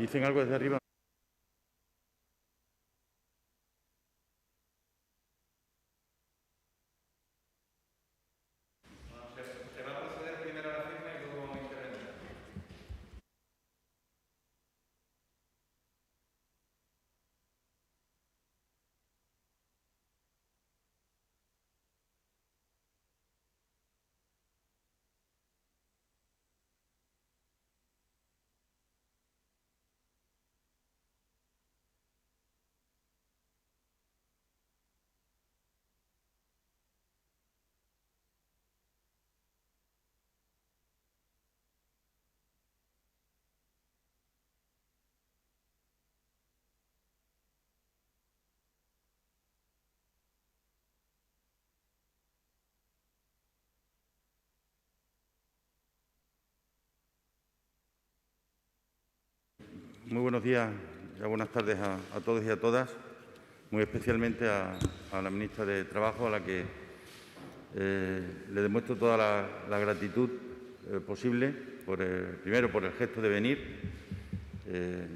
Dicen algo desde arriba. Se va a proceder primero a la firma y luego a intervenir. Muy buenos días, ya buenas tardes a todos y a todas, muy especialmente a la ministra de Trabajo, a la que le demuestro toda la gratitud posible, primero por el gesto de venir.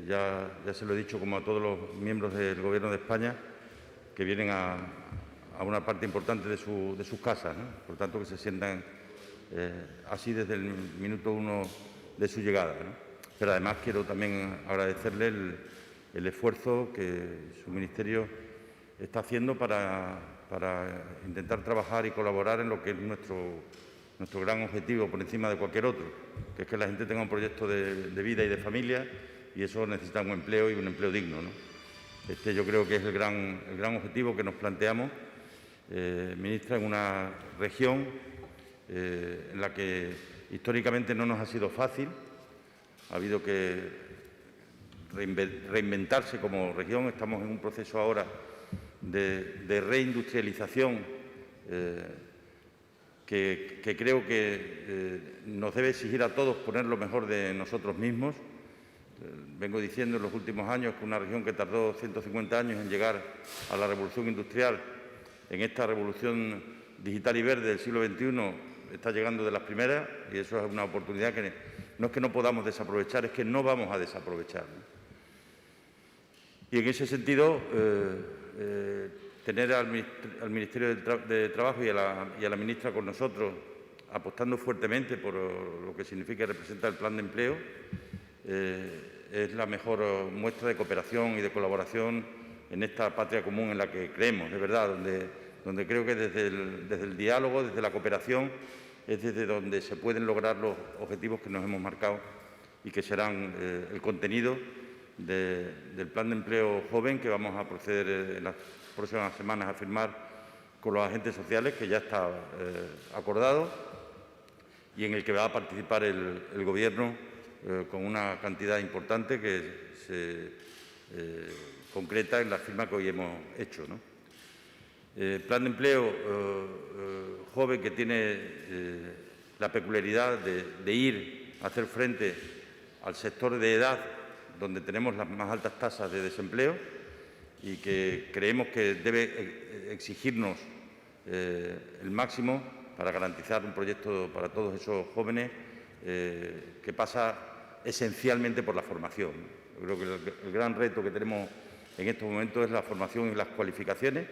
Ya se lo he dicho como a todos los miembros del Gobierno de España, que vienen a una parte importante de sus casas, ¿no? Por tanto, que se sientan así desde el minuto uno de su llegada, ¿no? Pero además quiero también agradecerle el esfuerzo que su ministerio está haciendo para intentar trabajar y colaborar en lo que es nuestro gran objetivo por encima de cualquier otro, que es que la gente tenga un proyecto de vida y de familia, y eso necesita un empleo y un empleo digno, ¿no? Este yo creo que es el gran objetivo que nos planteamos, ministra, en una región en la que históricamente no nos ha sido fácil. Ha habido que reinventarse como región. Estamos en un proceso ahora de reindustrialización que creo que nos debe exigir a todos poner lo mejor de nosotros mismos. Vengo diciendo en los últimos años que una región que tardó 150 años en llegar a la revolución industrial, en esta revolución digital y verde del siglo XXI, está llegando de las primeras, y eso es una oportunidad que no es que no podamos desaprovechar, es que no vamos a desaprovechar, ¿no? Y en ese sentido, tener al Ministerio de Trabajo y a la ministra con nosotros, apostando fuertemente por lo que significa y representa el plan de empleo, es la mejor muestra de cooperación y de colaboración en esta patria común en la que creemos, de verdad, donde creo que desde el diálogo, desde la cooperación, es desde donde se pueden lograr los objetivos que nos hemos marcado y que serán el contenido del plan de empleo joven que vamos a proceder en las próximas semanas a firmar con los agentes sociales, que ya está acordado, y en el que va a participar el Gobierno con una cantidad importante que se concreta en la firma que hoy hemos hecho, ¿no? Plan de empleo joven que tiene la peculiaridad de ir a hacer frente al sector de edad donde tenemos las más altas tasas de desempleo y que creemos que debe exigirnos el máximo para garantizar un proyecto para todos esos jóvenes que pasa esencialmente por la formación. Yo creo que el gran reto que tenemos en estos momentos es la formación y las cualificaciones,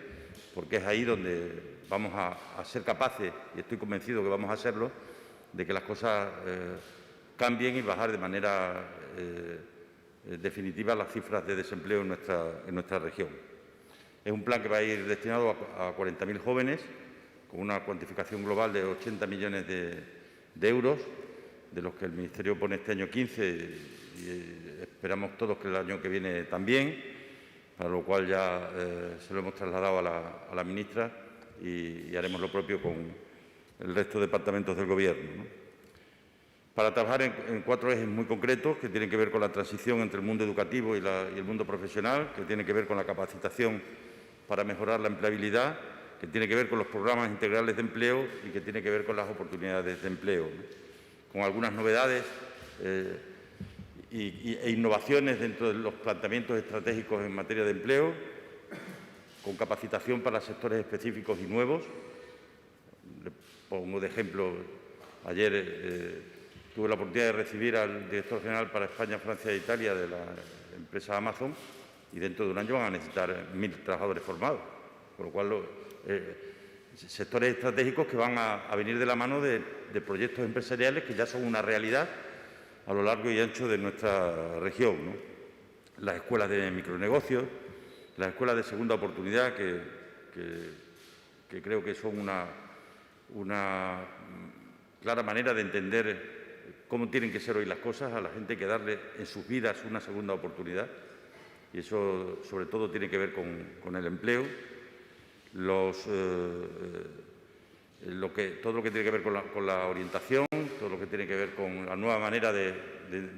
porque es ahí donde vamos a ser capaces, y estoy convencido que vamos a serlo, de que las cosas cambien y bajar de manera definitiva las cifras de desempleo en nuestra región. Es un plan que va a ir destinado a 40.000 jóvenes, con una cuantificación global de 80 millones de euros, de los que el Ministerio pone este año 15 y esperamos todos que el año que viene también, para lo cual ya se lo hemos trasladado a la ministra y haremos lo propio con el resto de departamentos del Gobierno, ¿no? Para trabajar en 4 ejes muy concretos que tienen que ver con la transición entre el mundo educativo y el mundo profesional, que tiene que ver con la capacitación para mejorar la empleabilidad, que tiene que ver con los programas integrales de empleo y que tiene que ver con las oportunidades de empleo, ¿no? Con algunas novedades e innovaciones dentro de los planteamientos estratégicos en materia de empleo, con capacitación para sectores específicos y nuevos. Le pongo de ejemplo, ayer tuve la oportunidad de recibir al director general para España, Francia e Italia de la empresa Amazon, y dentro de un año van a necesitar 1.000 trabajadores formados, con lo cual sectores estratégicos que van a venir de la mano de proyectos empresariales que ya son una realidad a lo largo y ancho de nuestra región, ¿no? Las escuelas de micronegocios, las escuelas de segunda oportunidad, que creo que son una clara manera de entender cómo tienen que ser hoy las cosas. A la gente hay que darle en sus vidas una segunda oportunidad, y eso sobre todo tiene que ver con el empleo, todo lo que tiene que ver con la orientación, todo lo que tiene que ver con la nueva manera de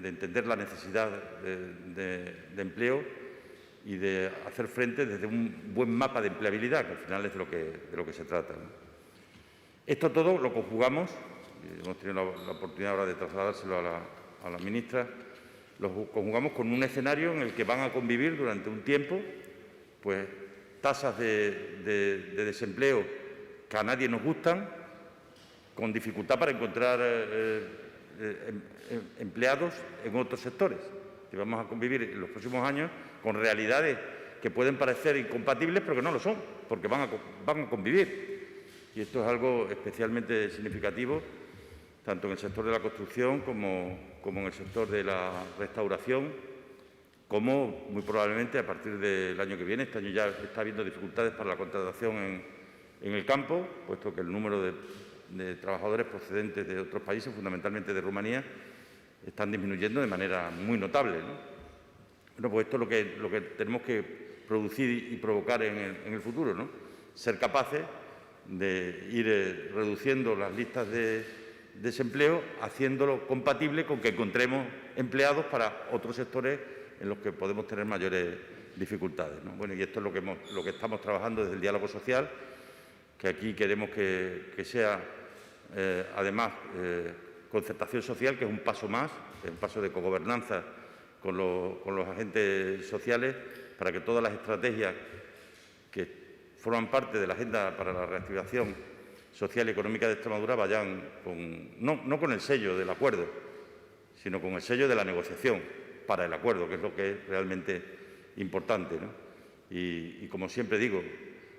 entender la necesidad de empleo y de hacer frente desde un buen mapa de empleabilidad, que al final es de lo que se trata, ¿no? Esto todo lo conjugamos, y hemos tenido la oportunidad ahora de trasladárselo a la ministra, lo conjugamos con un escenario en el que van a convivir durante un tiempo pues tasas de desempleo que a nadie nos gustan, con dificultad para encontrar empleados en otros sectores. Y vamos a convivir en los próximos años con realidades que pueden parecer incompatibles, pero que no lo son, porque van a convivir. Y esto es algo especialmente significativo, tanto en el sector de la construcción como en el sector de la restauración, como muy probablemente a partir del año que viene. Este año ya está habiendo dificultades para la contratación en el campo, puesto que el número de trabajadores procedentes de otros países, fundamentalmente de Rumanía, están disminuyendo de manera muy notable, ¿no? Bueno, pues esto es lo que tenemos que producir y provocar en el futuro, ¿no? Ser capaces de ir reduciendo las listas de desempleo, haciéndolo compatible con que encontremos empleados para otros sectores en los que podemos tener mayores dificultades, ¿no? Bueno, y esto es lo que estamos trabajando desde el diálogo social, que aquí queremos que sea, además, concertación social, que es un paso más, es un paso de cogobernanza con los agentes sociales, para que todas las estrategias que forman parte de la Agenda para la Reactivación Social y Económica de Extremadura vayan no con el sello del acuerdo, sino con el sello de la negociación para el acuerdo, que es lo que es realmente importante, ¿no? Y como siempre digo,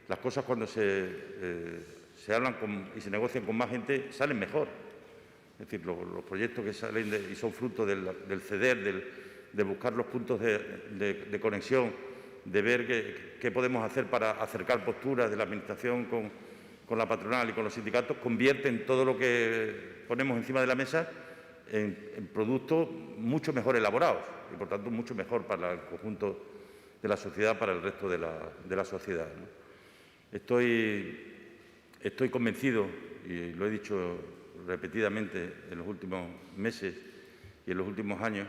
las cosas cuando se hablan y se negocian con más gente salen mejor. Es decir, los proyectos que salen y son fruto del ceder, de buscar los puntos de conexión, de ver qué podemos hacer para acercar posturas de la Administración con la patronal y con los sindicatos, convierten todo lo que ponemos encima de la mesa en productos mucho mejor elaborados y, por tanto, mucho mejor para el conjunto de la sociedad, para el resto de la sociedad, ¿no? Estoy convencido, y lo he dicho repetidamente en los últimos meses y en los últimos años,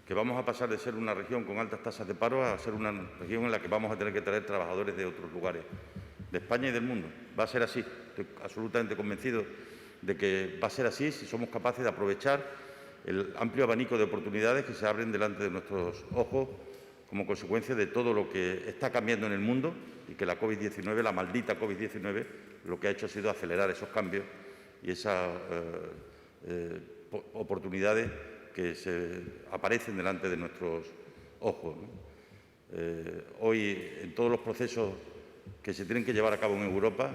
que vamos a pasar de ser una región con altas tasas de paro a ser una región en la que vamos a tener que traer trabajadores de otros lugares, de España y del mundo. Va a ser así. Estoy absolutamente convencido de que va a ser así si somos capaces de aprovechar el amplio abanico de oportunidades que se abren delante de nuestros ojos como consecuencia de todo lo que está cambiando en el mundo, y que la COVID-19, la maldita COVID-19, lo que ha hecho ha sido acelerar esos cambios y esas oportunidades que se aparecen delante de nuestros ojos, ¿no? Hoy, en todos los procesos que se tienen que llevar a cabo en Europa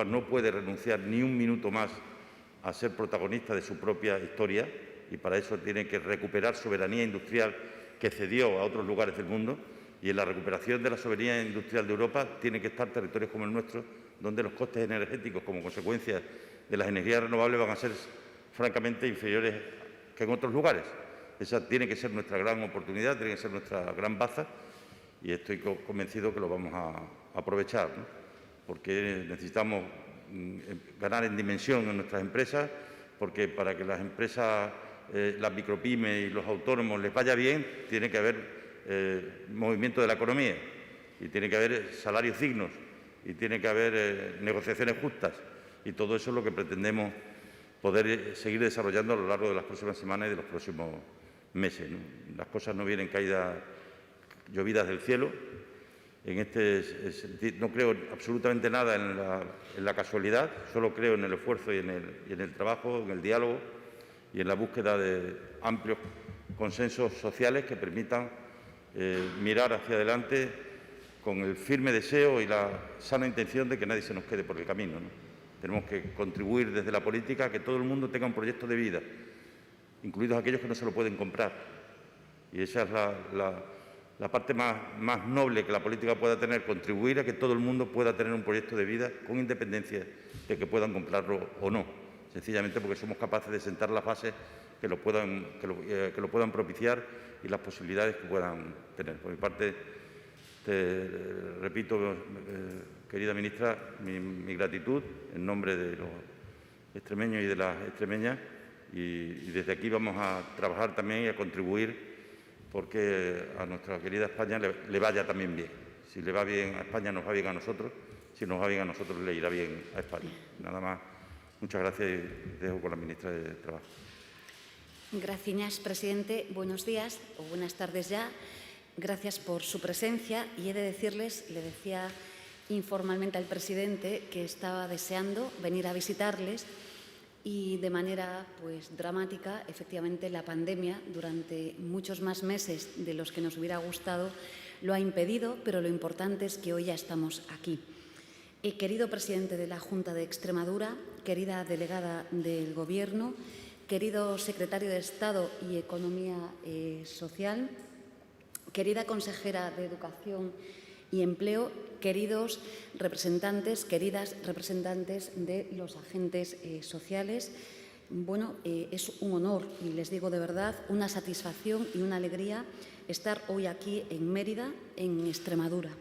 no puede renunciar ni un minuto más a ser protagonista de su propia historia, y para eso tiene que recuperar soberanía industrial que cedió a otros lugares del mundo, y en la recuperación de la soberanía industrial de Europa tienen que estar territorios como el nuestro, donde los costes energéticos como consecuencia de las energías renovables van a ser francamente inferiores que en otros lugares. Esa tiene que ser nuestra gran oportunidad, tiene que ser nuestra gran baza, y estoy convencido que lo vamos a aprovechar, ¿no? Porque necesitamos ganar en dimensión en nuestras empresas, porque para que las empresas, las micropymes y los autónomos les vaya bien, tiene que haber movimiento de la economía, y tiene que haber salarios dignos, y tiene que haber negociaciones justas, y todo eso es lo que pretendemos poder seguir desarrollando a lo largo de las próximas semanas y de los próximos meses, ¿no? Las cosas no vienen caídas, llovidas del cielo. En este sentido, no creo absolutamente nada en la casualidad, solo creo en el esfuerzo y en el trabajo, en el diálogo, y en la búsqueda de amplios consensos sociales que permitan mirar hacia adelante con el firme deseo y la sana intención de que nadie se nos quede por el camino, ¿no? Tenemos que contribuir desde la política a que todo el mundo tenga un proyecto de vida, incluidos aquellos que no se lo pueden comprar. Y esa es la parte más noble que la política pueda tener, contribuir a que todo el mundo pueda tener un proyecto de vida con independencia de que puedan comprarlo o no, sencillamente porque somos capaces de sentar las bases que lo puedan propiciar y las posibilidades que puedan tener. Por mi parte, te repito, querida ministra, mi gratitud en nombre de los extremeños y de las extremeñas, y desde aquí vamos a trabajar también y a contribuir porque a nuestra querida España le vaya también bien. Si le va bien a España, nos va bien a nosotros. Si nos va bien a nosotros, le irá bien a España. Nada más. Muchas gracias y dejo con la ministra de Trabajo. Gracias, presidente. Buenos días o buenas tardes ya. Gracias por su presencia y he de decirles, le decía informalmente al presidente que estaba deseando venir a visitarles y de manera dramática, efectivamente, la pandemia durante muchos más meses de los que nos hubiera gustado lo ha impedido, pero lo importante es que hoy ya estamos aquí. Querido presidente de la Junta de Extremadura, querida delegada del Gobierno, querido secretario de Estado y Economía Social, querida consejera de Educación y Empleo, queridos representantes, queridas representantes de los agentes sociales. Bueno, es un honor y les digo de verdad una satisfacción y una alegría estar hoy aquí en Mérida, en Extremadura.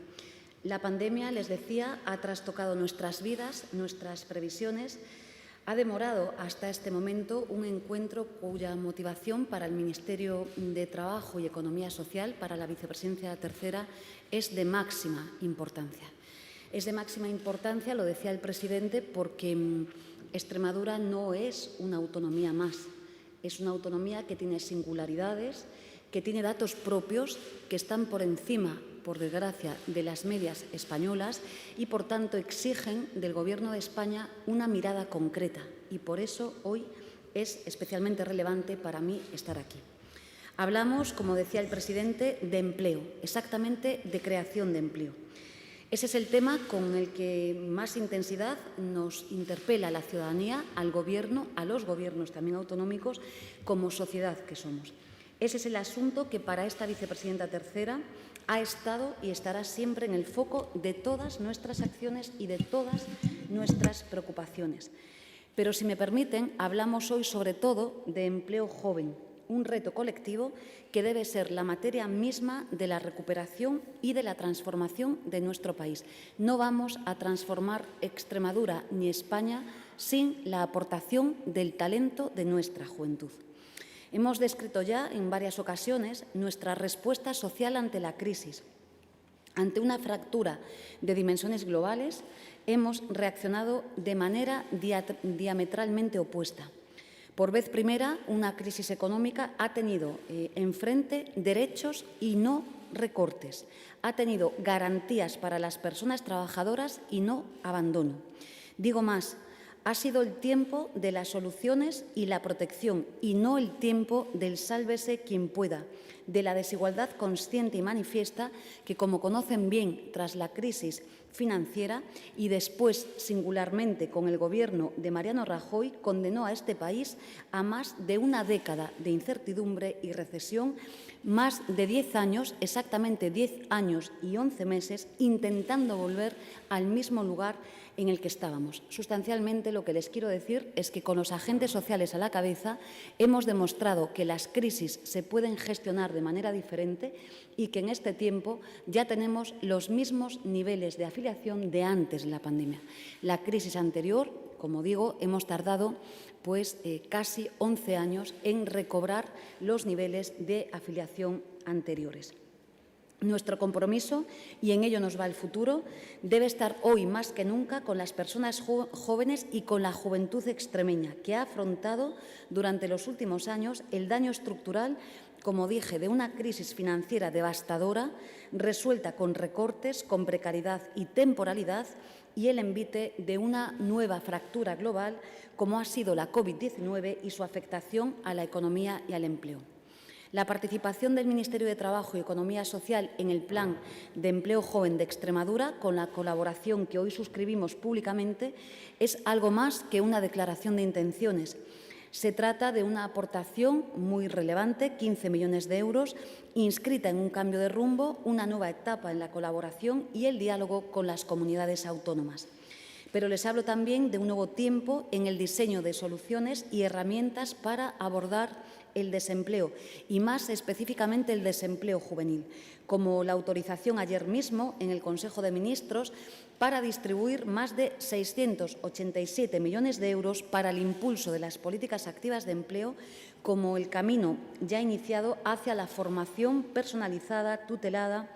La pandemia, les decía, ha trastocado nuestras vidas, nuestras previsiones. Ha demorado hasta este momento un encuentro cuya motivación para el Ministerio de Trabajo y Economía Social, para la vicepresidencia tercera, es de máxima importancia. Es de máxima importancia, lo decía el presidente, porque Extremadura no es una autonomía más. Es una autonomía que tiene singularidades, que tiene datos propios que están por encima, por desgracia, de las medias españolas y, por tanto, exigen del Gobierno de España una mirada concreta. Y por eso hoy es especialmente relevante para mí estar aquí. Hablamos, como decía el presidente, de empleo, exactamente de creación de empleo. Ese es el tema con el que más intensidad nos interpela la ciudadanía, al Gobierno, a los gobiernos también autonómicos, como sociedad que somos. Ese es el asunto que para esta vicepresidenta tercera ha estado y estará siempre en el foco de todas nuestras acciones y de todas nuestras preocupaciones. Pero, si me permiten, hablamos hoy sobre todo de empleo joven, un reto colectivo que debe ser la materia misma de la recuperación y de la transformación de nuestro país. No vamos a transformar Extremadura ni España sin la aportación del talento de nuestra juventud. Hemos descrito ya en varias ocasiones nuestra respuesta social ante la crisis. Ante una fractura de dimensiones globales, hemos reaccionado de manera diametralmente opuesta. Por vez primera, una crisis económica ha tenido enfrente derechos y no recortes. Ha tenido garantías para las personas trabajadoras y no abandono. Digo más, ha sido el tiempo de las soluciones y la protección y no el tiempo del sálvese quien pueda, de la desigualdad consciente y manifiesta que, como conocen bien tras la crisis financiera y después singularmente con el Gobierno de Mariano Rajoy, condenó a este país a más de una década de incertidumbre y recesión, más de 10 años, exactamente 10 años y 11 meses, intentando volver al mismo lugar en el que estábamos. Sustancialmente, lo que les quiero decir es que con los agentes sociales a la cabeza hemos demostrado que las crisis se pueden gestionar de manera diferente y que en este tiempo ya tenemos los mismos niveles de afiliación de antes de la pandemia. La crisis anterior, como digo, hemos tardado casi 11 años en recobrar los niveles de afiliación anteriores. Nuestro compromiso, y en ello nos va el futuro, debe estar hoy más que nunca con las personas jóvenes y con la juventud extremeña, que ha afrontado durante los últimos años el daño estructural, como dije, de una crisis financiera devastadora, resuelta con recortes, con precariedad y temporalidad, y el envite de una nueva fractura global como ha sido la COVID-19 y su afectación a la economía y al empleo. La participación del Ministerio de Trabajo y Economía Social en el Plan de Empleo Joven de Extremadura, con la colaboración que hoy suscribimos públicamente, es algo más que una declaración de intenciones. Se trata de una aportación muy relevante, 15 millones de euros, inscrita en un cambio de rumbo, una nueva etapa en la colaboración y el diálogo con las comunidades autónomas. Pero les hablo también de un nuevo tiempo en el diseño de soluciones y herramientas para abordar el desempleo y más específicamente el desempleo juvenil, como la autorización ayer mismo en el Consejo de Ministros para distribuir más de 687 millones de euros para el impulso de las políticas activas de empleo, como el camino ya iniciado hacia la formación personalizada, tutelada,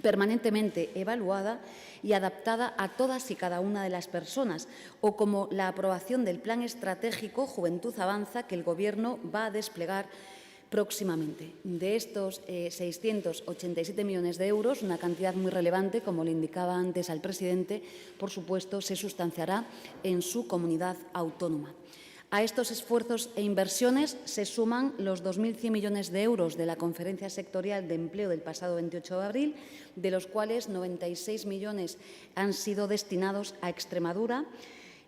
permanentemente evaluada y adaptada a todas y cada una de las personas, o como la aprobación del Plan Estratégico Juventud Avanza que el Gobierno va a desplegar próximamente. De estos 687 millones de euros, una cantidad muy relevante, como le indicaba antes al presidente, por supuesto, se sustanciará en su comunidad autónoma. A estos esfuerzos e inversiones se suman los 2.100 millones de euros de la Conferencia Sectorial de Empleo del pasado 28 de abril, de los cuales 96 millones han sido destinados a Extremadura.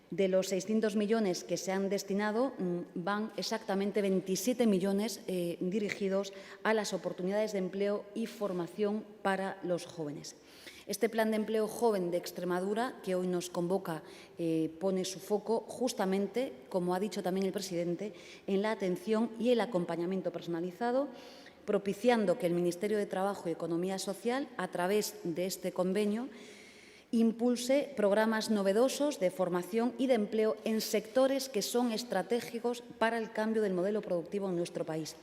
De los 600 millones que se han destinado, van exactamente 27 millones dirigidos a las oportunidades de empleo y formación para los jóvenes. Este Plan de Empleo Joven de Extremadura, que hoy nos convoca, pone su foco justamente, como ha dicho también el presidente, en la atención y el acompañamiento personalizado, propiciando que el Ministerio de Trabajo y Economía Social, a través de este convenio, impulse programas novedosos de formación y de empleo en sectores que son estratégicos para el cambio del modelo productivo en nuestro país.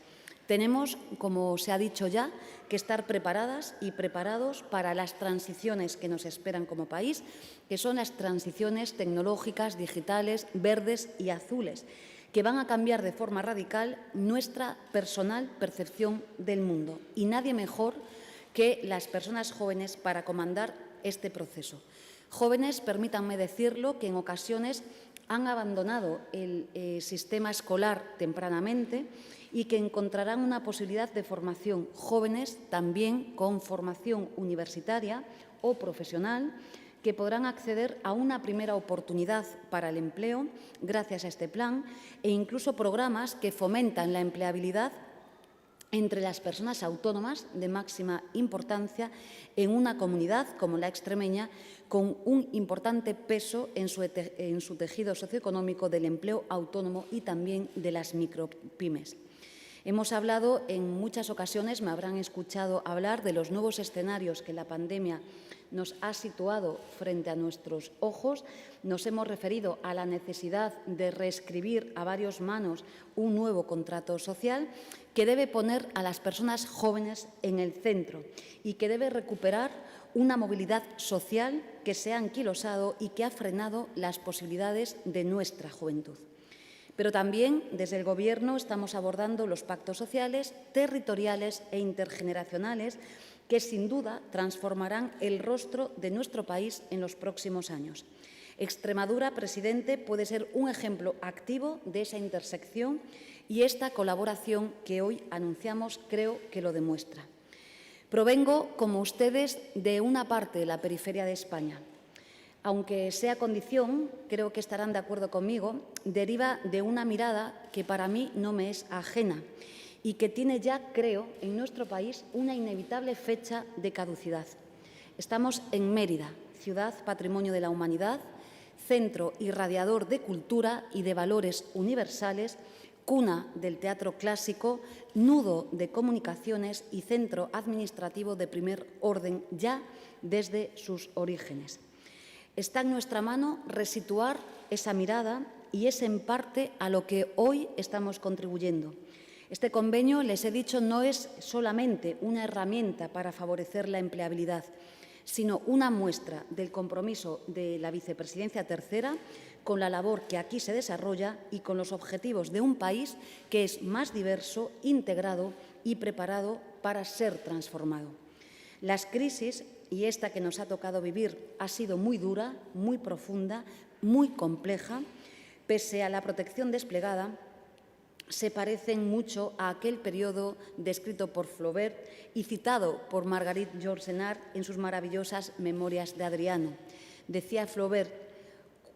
Tenemos, como se ha dicho ya, que estar preparadas y preparados para las transiciones que nos esperan como país, que son las transiciones tecnológicas, digitales, verdes y azules, que van a cambiar de forma radical nuestra personal percepción del mundo. Y nadie mejor que las personas jóvenes para comandar este proceso. Jóvenes, permítanme decirlo, que en ocasiones han abandonado el sistema escolar tempranamente y que encontrarán una posibilidad de formación. Jóvenes también con formación universitaria o profesional que podrán acceder a una primera oportunidad para el empleo gracias a este plan e incluso programas que fomentan la empleabilidad entre las personas autónomas de máxima importancia en una comunidad como la extremeña, con un importante peso en su tejido socioeconómico del empleo autónomo y también de las micropymes. Hemos hablado en muchas ocasiones, me habrán escuchado hablar de los nuevos escenarios que la pandemia nos ha situado frente a nuestros ojos. Nos hemos referido a la necesidad de reescribir a varias manos un nuevo contrato social que debe poner a las personas jóvenes en el centro y que debe recuperar una movilidad social que se ha anquilosado y que ha frenado las posibilidades de nuestra juventud. Pero también desde el Gobierno estamos abordando los pactos sociales, territoriales e intergeneracionales que sin duda transformarán el rostro de nuestro país en los próximos años. Extremadura, presidente, puede ser un ejemplo activo de esa intersección y esta colaboración que hoy anunciamos creo que lo demuestra. Provengo, como ustedes, de una parte de la periferia de España. Aunque sea condición, creo que estarán de acuerdo conmigo, deriva de una mirada que para mí no me es ajena y que tiene ya, creo, en nuestro país una inevitable fecha de caducidad. Estamos en Mérida, ciudad patrimonio de la humanidad, centro irradiador de cultura y de valores universales, cuna del teatro clásico, nudo de comunicaciones y centro administrativo de primer orden ya desde sus orígenes. Está en nuestra mano resituar esa mirada y es en parte a lo que hoy estamos contribuyendo. Este convenio, les he dicho, no es solamente una herramienta para favorecer la empleabilidad, sino una muestra del compromiso de la Vicepresidencia Tercera con la labor que aquí se desarrolla y con los objetivos de un país que es más diverso, integrado y preparado para ser transformado. Las crisis, y esta que nos ha tocado vivir, ha sido muy dura, muy profunda, muy compleja. Pese a la protección desplegada, se parecen mucho a aquel periodo descrito por Flaubert y citado por Marguerite Yourcenar en sus maravillosas Memorias de Adriano. Decía Flaubert: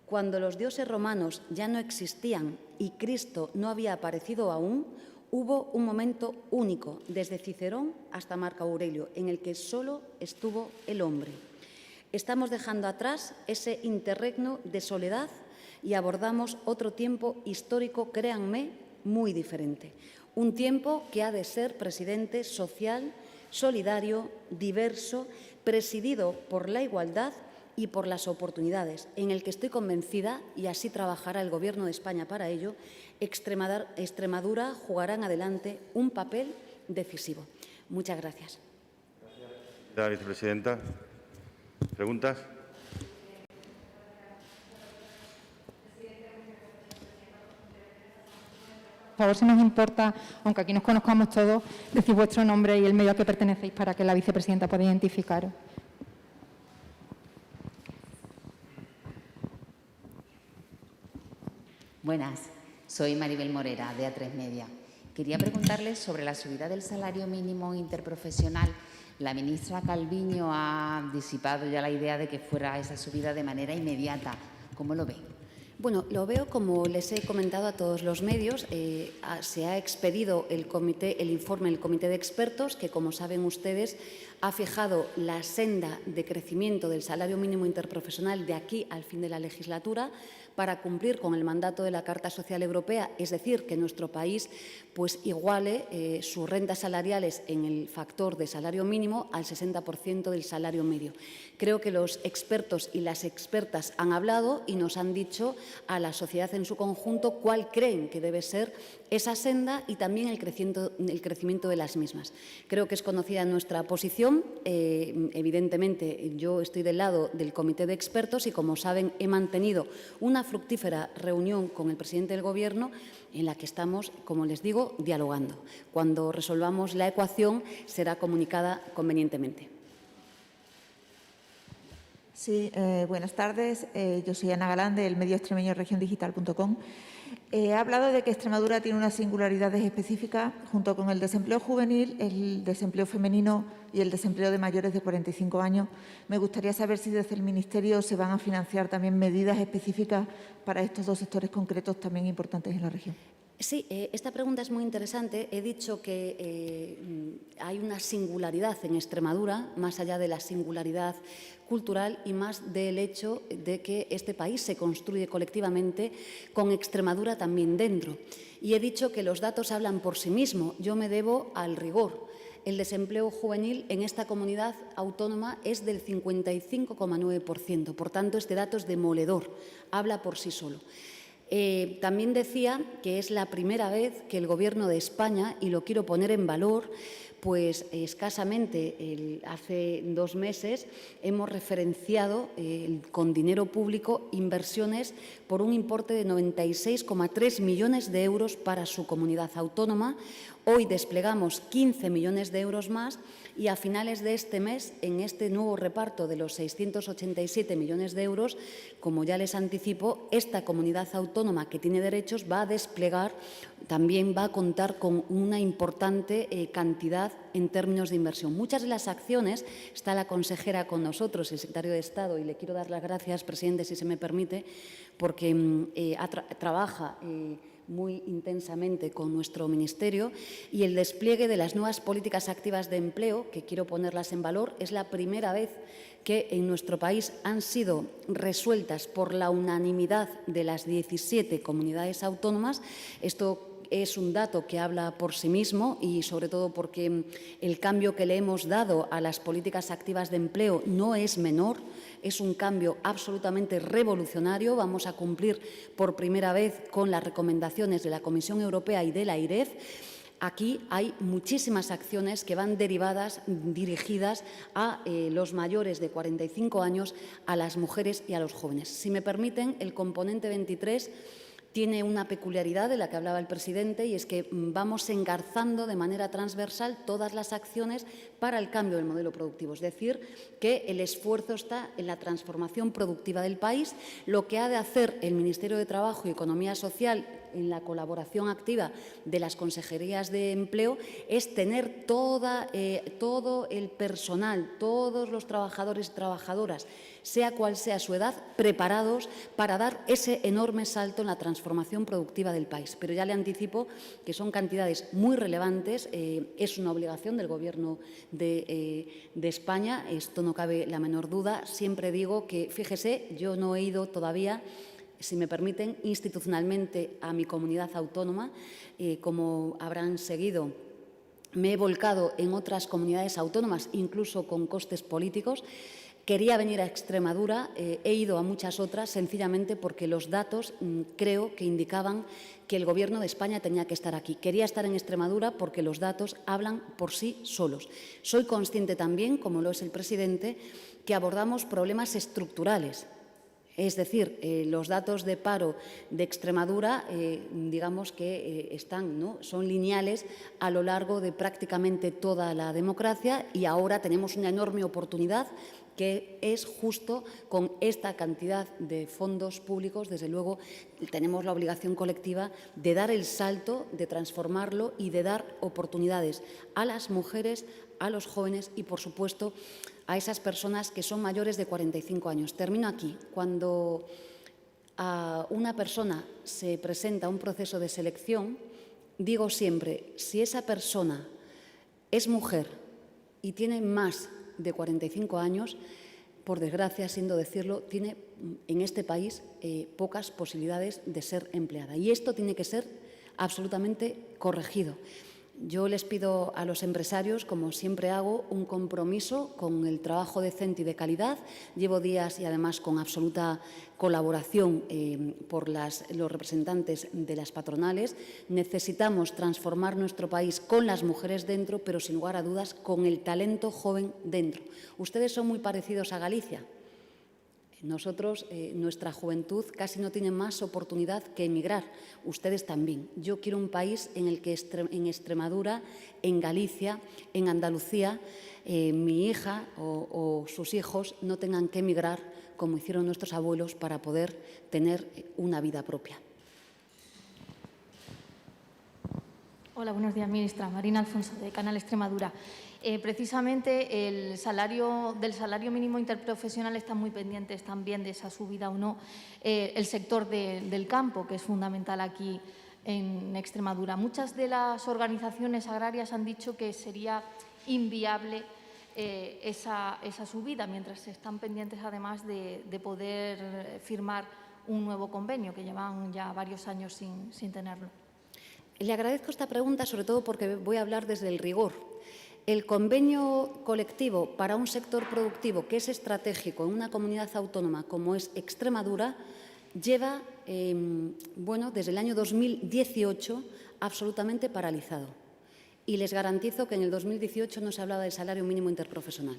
cuando los dioses romanos ya no existían y Cristo no había aparecido aún, hubo un momento único, desde Cicerón hasta Marco Aurelio, en el que solo estuvo el hombre. Estamos dejando atrás ese interregno de soledad y abordamos otro tiempo histórico, créanme, muy diferente. Un tiempo que ha de ser, presidente, social, solidario, diverso, presidido por la igualdad y por las oportunidades, en el que estoy convencida, y así trabajará el Gobierno de España para ello, Extremadura jugará adelante un papel decisivo. Muchas gracias. La vicepresidenta. ¿Preguntas? Por favor, si nos importa, aunque aquí nos conozcamos todos, decir vuestro nombre y el medio al que pertenecéis para que la vicepresidenta pueda identificaros. Buenas, soy Maribel Morera, de A3 Media. Quería preguntarles sobre la subida del salario mínimo interprofesional. La ministra Calviño ha disipado ya la idea de que fuera esa subida de manera inmediata. ¿Cómo lo ve? Bueno, lo veo como les he comentado a todos los medios. Se ha expedido el informe del Comité de Expertos, que, como saben ustedes, ha fijado la senda de crecimiento del salario mínimo interprofesional de aquí al fin de la legislatura para cumplir con el mandato de la Carta Social Europea, es decir, que nuestro país pues iguale sus rentas salariales en el factor de salario mínimo al 60% del salario medio. Creo que los expertos y las expertas han hablado y nos han dicho a la sociedad en su conjunto cuál creen que debe ser esa senda y también el crecimiento de las mismas. Creo que es conocida nuestra posición. Evidentemente, yo estoy del lado del Comité de Expertos y, como saben, he mantenido una fructífera reunión con el presidente del Gobierno en la que estamos, como les digo, dialogando. Cuando resolvamos la ecuación será comunicada convenientemente. Sí, buenas tardes. Yo soy Ana Galán, del medio extremeño regiondigital.com. He hablado de que Extremadura tiene unas singularidades específicas, junto con el desempleo juvenil, el desempleo femenino y el desempleo de mayores de 45 años. Me gustaría saber si desde el Ministerio se van a financiar también medidas específicas para estos dos sectores concretos también importantes en la región. Sí, esta pregunta es muy interesante. He dicho que hay una singularidad en Extremadura, más allá de la singularidad cultural y más del hecho de que este país se construye colectivamente con Extremadura también dentro. Y he dicho que los datos hablan por sí mismos. Yo me debo al rigor. El desempleo juvenil en esta comunidad autónoma es del 55,9%. Por tanto, este dato es demoledor, habla por sí solo. También decía que es la primera vez que el Gobierno de España, y lo quiero poner en valor, pues escasamente hace 2 meses hemos referenciado con dinero público inversiones por un importe de 96,3 millones de euros para su comunidad autónoma. Hoy desplegamos 15 millones de euros más y a finales de este mes, en este nuevo reparto de los 687 millones de euros, como ya les anticipo, esta comunidad autónoma que tiene derechos va a desplegar, también va a contar con una importante cantidad en términos de inversión. Muchas de las acciones, está la consejera con nosotros, el secretario de Estado, y le quiero dar las gracias, presidente, si se me permite, porque trabaja muy intensamente con nuestro Ministerio, y el despliegue de las nuevas políticas activas de empleo, que quiero ponerlas en valor, es la primera vez que en nuestro país han sido resueltas por la unanimidad de las 17 comunidades autónomas. Esto es un dato que habla por sí mismo y, sobre todo, porque el cambio que le hemos dado a las políticas activas de empleo no es menor. Es un cambio absolutamente revolucionario. Vamos a cumplir por primera vez con las recomendaciones de la Comisión Europea y de la AIREF. Aquí hay muchísimas acciones que van dirigidas a los mayores de 45 años, a las mujeres y a los jóvenes. Si me permiten, el componente 23 tiene una peculiaridad de la que hablaba el presidente, y es que vamos engarzando de manera transversal todas las acciones para el cambio del modelo productivo. Es decir, que el esfuerzo está en la transformación productiva del país. Lo que ha de hacer el Ministerio de Trabajo y Economía Social, en la colaboración activa de las consejerías de empleo, es tener todo el personal, todos los trabajadores y trabajadoras, sea cual sea su edad, preparados para dar ese enorme salto en la transformación productiva del país. Pero ya le anticipo que son cantidades muy relevantes, es una obligación del Gobierno de España, esto no cabe la menor duda. Siempre digo que, fíjese, yo no he ido todavía, si me permiten, institucionalmente a mi comunidad autónoma. Como habrán seguido, me he volcado en otras comunidades autónomas, incluso con costes políticos. Quería venir a Extremadura, he ido a muchas otras, sencillamente porque los datos creo que indicaban que el Gobierno de España tenía que estar aquí. Quería estar en Extremadura porque los datos hablan por sí solos. Soy consciente también, como lo es el presidente, que abordamos problemas estructurales. Es decir, los datos de paro de Extremadura, digamos que son lineales a lo largo de prácticamente toda la democracia, y ahora tenemos una enorme oportunidad, que es justo con esta cantidad de fondos públicos. Desde luego, tenemos la obligación colectiva de dar el salto, de transformarlo y de dar oportunidades a las mujeres, a los jóvenes y, por supuesto, a esas personas que son mayores de 45 años. Termino aquí. Cuando a una persona se presenta un proceso de selección, digo siempre, si esa persona es mujer y tiene más de 45 años, por desgracia, siendo decirlo, tiene en este país pocas posibilidades de ser empleada. Y esto tiene que ser absolutamente corregido. Yo les pido a los empresarios, como siempre hago, un compromiso con el trabajo decente y de calidad. Llevo días, y además con absoluta colaboración por los representantes de las patronales. Necesitamos transformar nuestro país con las mujeres dentro, pero sin lugar a dudas con el talento joven dentro. Ustedes son muy parecidos a Galicia. Nosotros, nuestra juventud casi no tiene más oportunidad que emigrar. Ustedes también. Yo quiero un país en el que en Extremadura, en Galicia, en Andalucía, mi hija o sus hijos no tengan que emigrar como hicieron nuestros abuelos para poder tener una vida propia. Hola, buenos días, ministra. Marina Alfonso, de Canal Extremadura. Precisamente del salario mínimo interprofesional están muy pendientes también de esa subida o no el sector del campo, que es fundamental aquí en Extremadura. Muchas de las organizaciones agrarias han dicho que sería inviable esa subida, mientras están pendientes además de poder firmar un nuevo convenio, que llevan ya varios años sin tenerlo. Le agradezco esta pregunta, sobre todo porque voy a hablar desde el rigor. El convenio colectivo para un sector productivo que es estratégico en una comunidad autónoma como es Extremadura lleva, desde el año 2018 absolutamente paralizado. Y les garantizo que en el 2018 no se hablaba del salario mínimo interprofesional.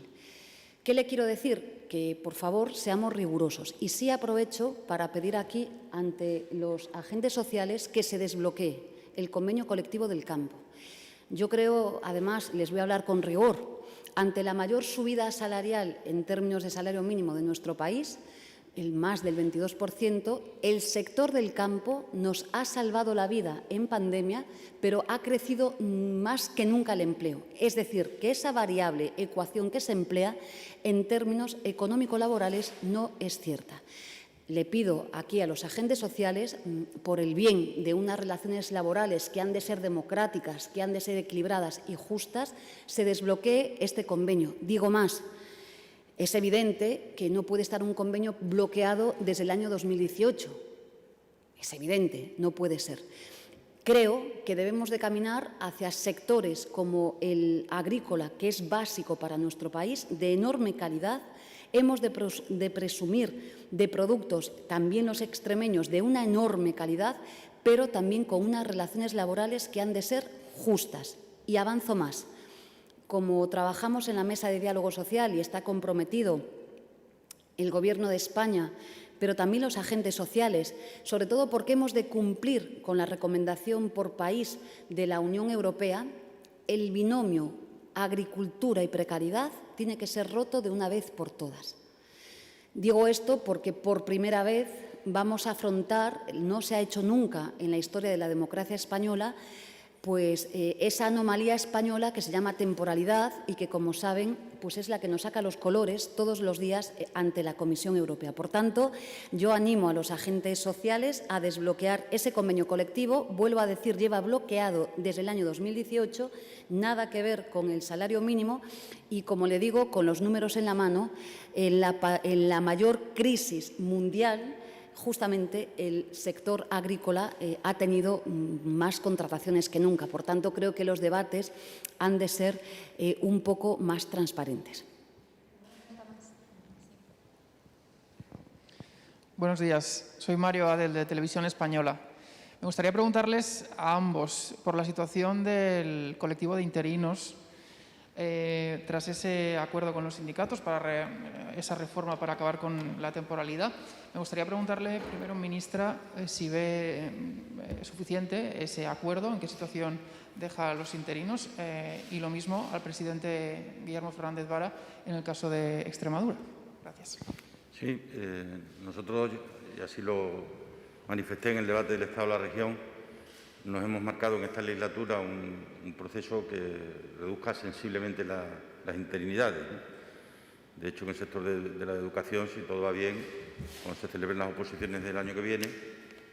¿Qué le quiero decir? Que, por favor, seamos rigurosos. Y sí aprovecho para pedir aquí, ante los agentes sociales, que se desbloquee el convenio colectivo del campo. Yo creo, además, les voy a hablar con rigor, ante la mayor subida salarial en términos de salario mínimo de nuestro país, el más del 22%, el sector del campo nos ha salvado la vida en pandemia, pero ha crecido más que nunca el empleo. Es decir, que esa variable ecuación que se emplea en términos económico-laborales no es cierta. Le pido aquí a los agentes sociales, por el bien de unas relaciones laborales que han de ser democráticas, que han de ser equilibradas y justas, se desbloquee este convenio. Digo más, es evidente que no puede estar un convenio bloqueado desde el año 2018. Es evidente, no puede ser. Creo que debemos de caminar hacia sectores como el agrícola, que es básico para nuestro país, de enorme calidad. Hemos de presumir de productos, también los extremeños, de una enorme calidad, pero también con unas relaciones laborales que han de ser justas. Y avanzo más. Como trabajamos en la mesa de diálogo social y está comprometido el Gobierno de España pero también los agentes sociales, sobre todo porque hemos de cumplir con la recomendación por país de la Unión Europea. El binomio agricultura y precariedad tiene que ser roto de una vez por todas. Digo esto porque por primera vez vamos a afrontar, no se ha hecho nunca en la historia de la democracia española, pues esa anomalía española que se llama temporalidad y que, como saben, pues es la que nos saca los colores todos los días ante la Comisión Europea. Por tanto, yo animo a los agentes sociales a desbloquear ese convenio colectivo. Vuelvo a decir, lleva bloqueado desde el año 2018, nada que ver con el salario mínimo y, como le digo, con los números en la mano, en la mayor crisis mundial, justamente el sector agrícola ha tenido más contrataciones que nunca. Por tanto, creo que los debates han de ser un poco más transparentes. Buenos días. Soy Mario Adel, de Televisión Española. Me gustaría preguntarles a ambos por la situación del colectivo de interinos tras ese acuerdo con los sindicatos para esa reforma para acabar con la temporalidad. Me gustaría preguntarle primero, ministra, si ve suficiente ese acuerdo, en qué situación deja a los interinos, y lo mismo al presidente Guillermo Fernández Vara en el caso de Extremadura. Gracias. Sí, nosotros, y así lo manifesté en el debate del Estado de la región, nos hemos marcado en esta legislatura un proceso que reduzca sensiblemente las interinidades, ¿no? De hecho, en el sector de la educación, si todo va bien, cuando se celebren las oposiciones del año que viene,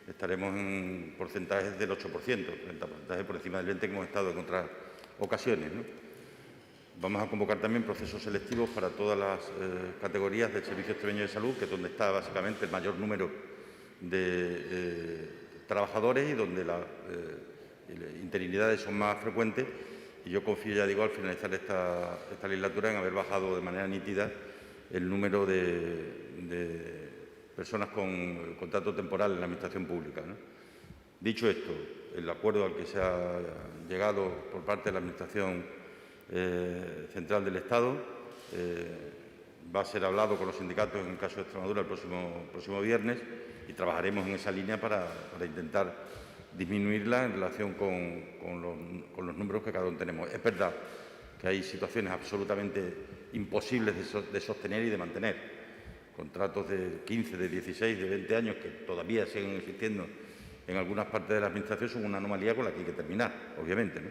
estaremos en porcentajes del 8%, frente a porcentajes por encima del 20% que hemos estado en otras ocasiones, ¿no? Vamos a convocar también procesos selectivos para todas las categorías del Servicio Extremeño de Salud, que es donde está básicamente el mayor número de trabajadores y donde las interinidades son más frecuentes. Y yo confío, ya digo, al finalizar esta legislatura en haber bajado de manera nítida el número de personas con contrato temporal en la Administración pública, ¿no? Dicho esto, el acuerdo al que se ha llegado por parte de la Administración Central del Estado va a ser hablado con los sindicatos en el caso de Extremadura el próximo viernes y trabajaremos en esa línea para intentar disminuirla en relación con los números que cada uno tenemos. Es verdad que hay situaciones absolutamente imposibles de sostener y de mantener. Contratos de 15, de 16, de 20 años que todavía siguen existiendo en algunas partes de la Administración son una anomalía con la que hay que terminar, obviamente, ¿no?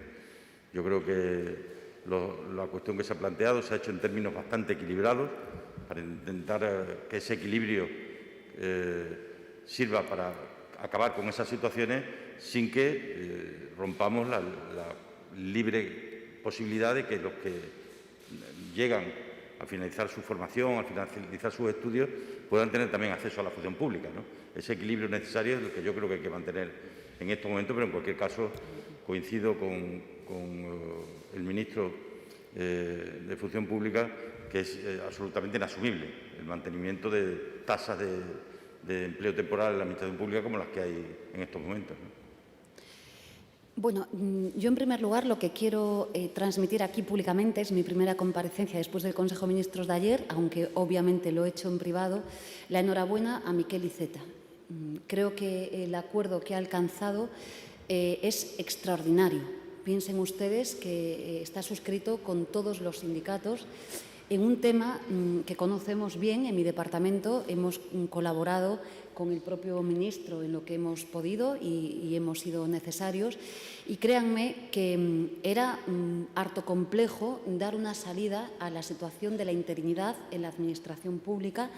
Yo creo que la cuestión que se ha planteado se ha hecho en términos bastante equilibrados para intentar que ese equilibrio sirva para acabar con esas situaciones sin que rompamos la libre posibilidad de que los que llegan a finalizar su formación, al finalizar sus estudios, puedan tener también acceso a la función pública, ¿no? Ese equilibrio necesario es lo que yo creo que hay que mantener en estos momentos, pero en cualquier caso coincido con el ministro de Función Pública que es absolutamente inasumible el mantenimiento de tasas de empleo temporal en la Administración Pública como las que hay en estos momentos, ¿no? Bueno, yo en primer lugar lo que quiero transmitir aquí públicamente es mi primera comparecencia después del Consejo de Ministros de ayer, aunque obviamente lo he hecho en privado, la enhorabuena a Miquel Iceta. Creo que el acuerdo que ha alcanzado es extraordinario. Piensen ustedes que está suscrito con todos los sindicatos en un tema que conocemos bien en mi departamento. Hemos colaborado con el propio ministro en lo que hemos podido y hemos sido necesarios. Y créanme que era harto complejo dar una salida a la situación de la interinidad en la Administración pública,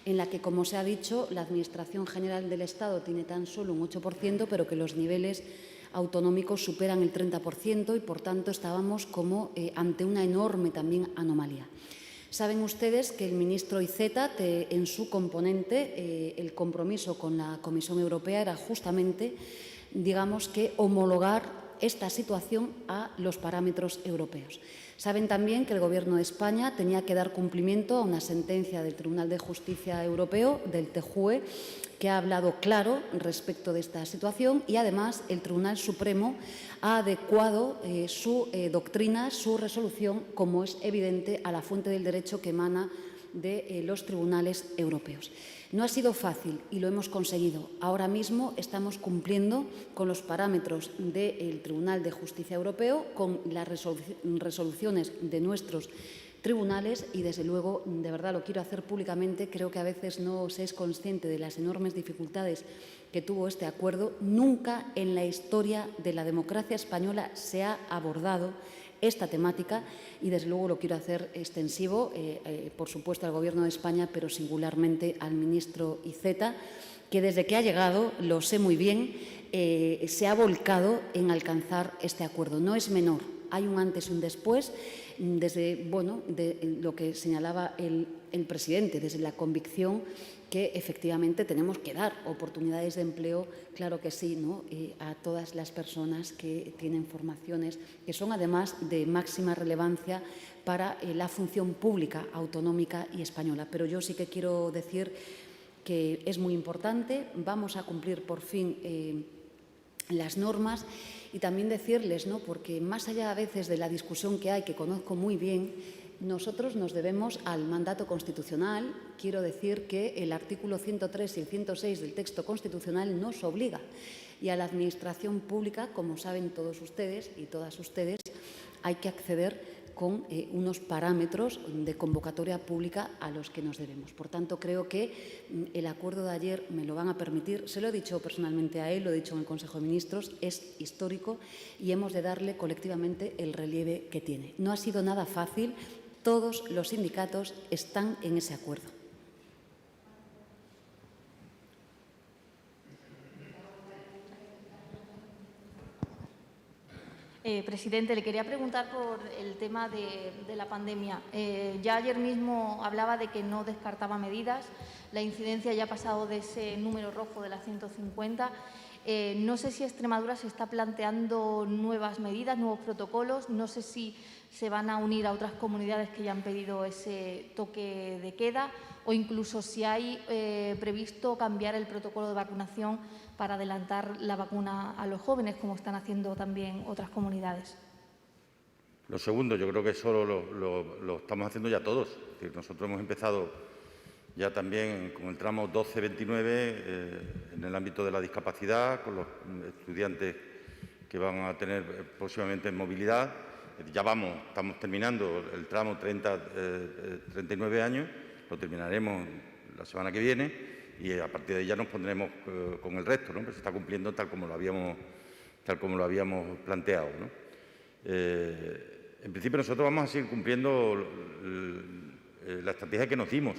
en la que, como se ha dicho, la Administración General del Estado tiene tan solo un 8%, pero que los niveles autonómicos superan el 30% y, por tanto, estábamos como ante una enorme también anomalía. Saben ustedes que el ministro Iceta, en su componente, el compromiso con la Comisión Europea era justamente, digamos, que homologar esta situación a los parámetros europeos. Saben también que el Gobierno de España tenía que dar cumplimiento a una sentencia del Tribunal de Justicia Europeo, del TJUE, que ha hablado claro respecto de esta situación y, además, el Tribunal Supremo ha adecuado su doctrina, su resolución, como es evidente, a la fuente del derecho que emana de los tribunales europeos. No ha sido fácil y lo hemos conseguido. Ahora mismo estamos cumpliendo con los parámetros del Tribunal de Justicia Europeo, con las resoluciones de nuestros tribunales y, desde luego, de verdad lo quiero hacer públicamente, creo que a veces no se es consciente de las enormes dificultades que tuvo este acuerdo. Nunca en la historia de la democracia española se ha abordado esta temática y, desde luego, lo quiero hacer extensivo, por supuesto, al Gobierno de España, pero singularmente al ministro Iceta, que desde que ha llegado, lo sé muy bien, se ha volcado en alcanzar este acuerdo. No es menor, hay un antes y un después, desde de lo que señalaba el presidente, desde la convicción que efectivamente tenemos que dar oportunidades de empleo, claro que sí, ¿no? A todas las personas que tienen formaciones que son además de máxima relevancia para la función pública autonómica y española. Pero yo sí que quiero decir que es muy importante, vamos a cumplir por fin las normas y también decirles, ¿no? Porque más allá a veces de la discusión que hay, que conozco muy bien, nosotros nos debemos al mandato constitucional. Quiero decir que el artículo 103 y el 106 del texto constitucional nos obliga y a la Administración pública, como saben todos ustedes y todas ustedes, hay que acceder con unos parámetros de convocatoria pública a los que nos debemos. Por tanto, creo que el acuerdo de ayer me lo van a permitir. Se lo he dicho personalmente a él, lo he dicho en el Consejo de Ministros, es histórico y hemos de darle colectivamente el relieve que tiene. No ha sido nada fácil. Todos los sindicatos están en ese acuerdo. Presidente, le quería preguntar por el tema de la pandemia. Ya ayer mismo hablaba de que no descartaba medidas. La incidencia ya ha pasado de ese número rojo de las 150. No sé si Extremadura se está planteando nuevas medidas, nuevos protocolos. No sé si se van a unir a otras comunidades que ya han pedido ese toque de queda o incluso si hay previsto cambiar el protocolo de vacunación para adelantar la vacuna a los jóvenes, como están haciendo también otras comunidades. Lo segundo, yo creo que eso lo estamos haciendo ya todos. Es decir, nosotros hemos empezado ya también con el tramo 12-29 en el ámbito de la discapacidad, con los estudiantes que van a tener próximamente movilidad. Ya estamos terminando el tramo 30-39 años, lo terminaremos la semana que viene y a partir de ahí ya nos pondremos con el resto, ¿no? Pues se está cumpliendo tal como lo habíamos planteado, ¿no? En principio nosotros vamos a seguir cumpliendo la estrategia que nos dimos.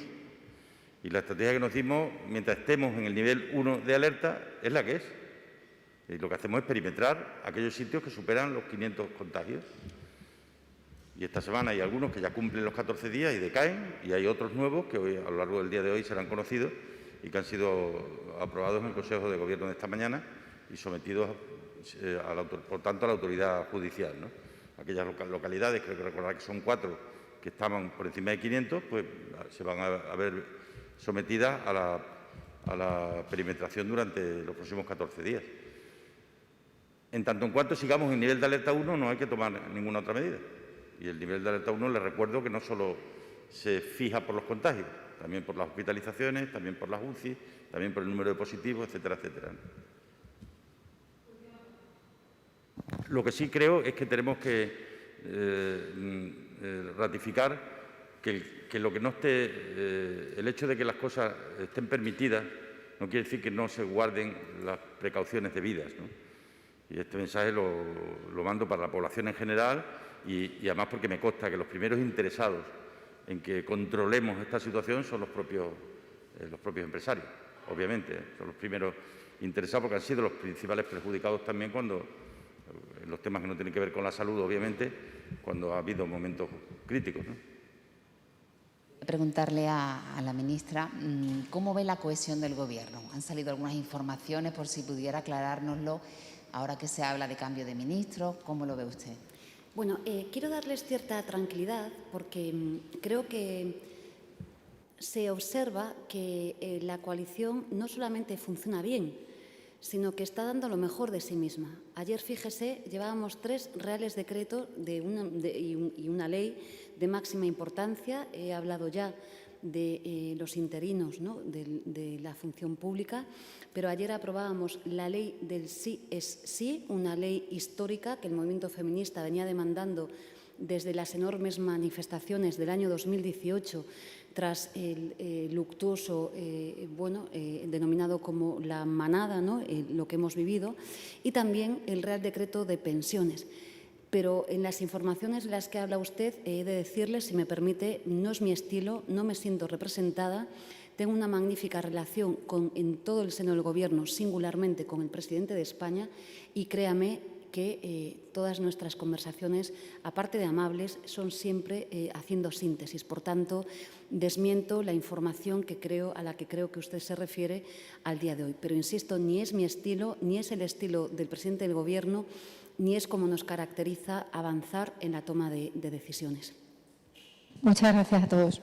Y la estrategia que nos dimos, mientras estemos en el nivel 1 de alerta, es la que es. Y lo que hacemos es perimetrar aquellos sitios que superan los 500 contagios. Y esta semana hay algunos que ya cumplen los 14 días y decaen, y hay otros nuevos que hoy, a lo largo del día de hoy serán conocidos y que han sido aprobados en el Consejo de Gobierno de esta mañana y sometidos, por tanto, a la autoridad judicial, ¿no? Aquellas localidades, creo que recordar que son 4, que estaban por encima de 500, pues se van a ver sometidas a la perimetración durante los próximos 14 días. En tanto en cuanto sigamos en nivel de alerta 1, no hay que tomar ninguna otra medida. Y el nivel de alerta 1, les recuerdo que no solo se fija por los contagios, también por las hospitalizaciones, también por las UCI, también por el número de positivos, etcétera, etcétera. Lo que sí creo es que tenemos que ratificar que lo que no esté, el hecho de que las cosas estén permitidas no quiere decir que no se guarden las precauciones debidas, ¿no? Y este mensaje lo mando para la población en general y además porque me consta que los primeros interesados en que controlemos esta situación son los propios empresarios, obviamente, son los primeros interesados porque han sido los principales perjudicados también cuando, en los temas que no tienen que ver con la salud, obviamente, cuando ha habido momentos críticos, ¿no? Preguntarle a la ministra cómo ve la cohesión del Gobierno. Han salido algunas informaciones, por si pudiera aclarárnoslo, ahora que se habla de cambio de ministros, ¿cómo lo ve usted? Bueno, quiero darles cierta tranquilidad porque creo que se observa que la coalición no solamente funciona bien, sino que está dando lo mejor de sí misma. Ayer, fíjese, llevábamos 3 reales decretos y una ley de máxima importancia. He hablado ya de los interinos, ¿no?, de la función pública, pero ayer aprobábamos la ley del sí es sí, una ley histórica que el movimiento feminista venía demandando desde las enormes manifestaciones del año 2018 tras el luctuoso, denominado como la manada, ¿no?, lo que hemos vivido, y también el Real Decreto de Pensiones. Pero en las informaciones de las que habla usted, he de decirle, si me permite, no es mi estilo, no me siento representada. Tengo una magnífica relación en todo el seno del Gobierno, singularmente con el presidente de España, y créame que todas nuestras conversaciones, aparte de amables, son siempre haciendo síntesis. Por tanto, desmiento la información a la que creo que usted se refiere al día de hoy. Pero insisto, ni es mi estilo, ni es el estilo del presidente del Gobierno, ni es como nos caracteriza avanzar en la toma de decisiones. Muchas gracias a todos.